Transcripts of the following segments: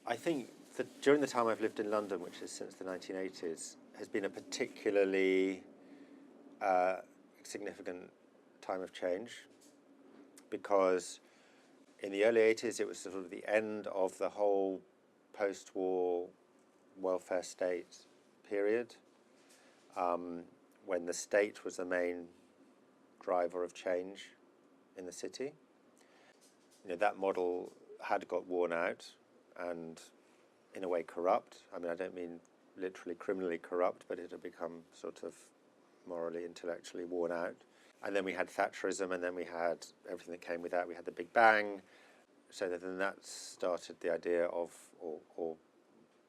I think that during the time I've lived in London, which is since the 1980s, has been a particularly significant time of change, because in the early 80s it was sort of the end of the whole post-war welfare state period, when the state was the main driver of change in the city. That model had got worn out and in a way corrupt. I mean, I don't mean literally criminally corrupt, but it had become sort of morally, intellectually worn out. And then we had Thatcherism, and then we had everything that came with that. We had the Big Bang. So then that started the idea of, or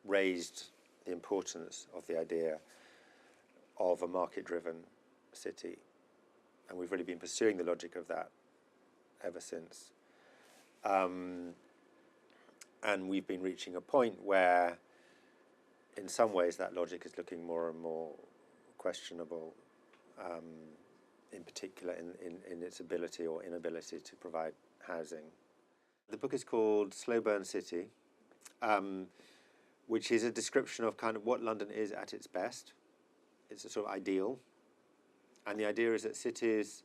raised the importance of the idea of a market-driven city. And we've really been pursuing the logic of that ever since. And we've been reaching a point where, in some ways, that logic is looking more and more questionable, in particular in its ability or inability to provide housing. The book is called Slow Burn City, which is a description of kind of what London is at its best. It's a sort of ideal. And the idea is that cities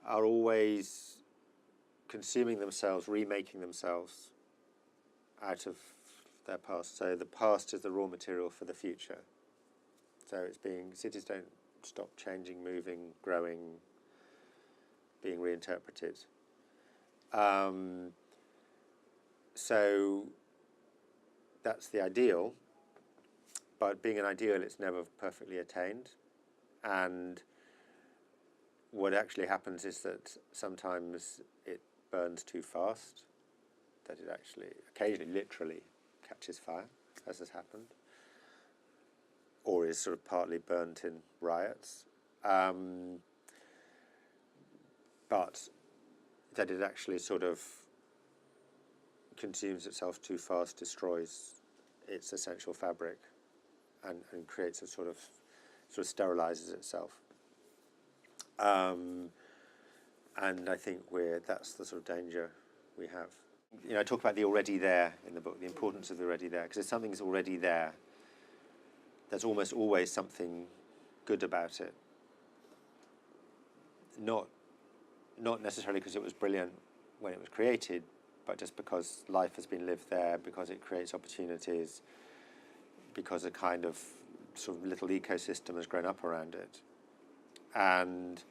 are always consuming themselves, remaking themselves out of their past. So the past is the raw material for the future. So cities don't stop changing, moving, growing, being reinterpreted. So that's the ideal, but being an ideal, it's never perfectly attained. And what actually happens is that sometimes it burns too fast, that it actually occasionally literally catches fire, as has happened, or is sort of partly burnt in riots, but that it actually sort of consumes itself too fast, destroys its essential fabric, and creates a sort of sterilizes itself. And I think that's the sort of danger we have. I talk about the already there in the book, the importance of the already there, because if something's already there, there's almost always something good about it. Not necessarily because it was brilliant when it was created, but just because life has been lived there, because it creates opportunities, because a kind of sort of little ecosystem has grown up around it. And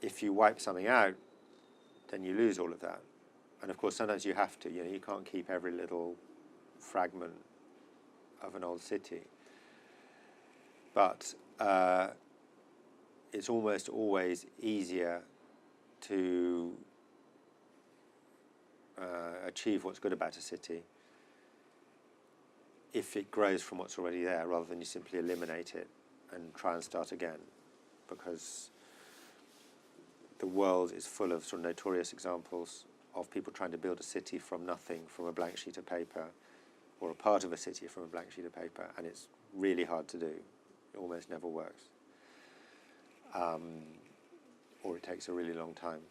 if you wipe something out, then you lose all of that. And of course, sometimes you have to. You can't keep every little fragment of an old city. But it's almost always easier to achieve what's good about a city if it grows from what's already there, rather than you simply eliminate it and try and start again. Because the world is full of sort of notorious examples of people trying to build a city from nothing, from a blank sheet of paper, or a part of a city from a blank sheet of paper, and it's really hard to do. It almost never works. Or it takes a really long time.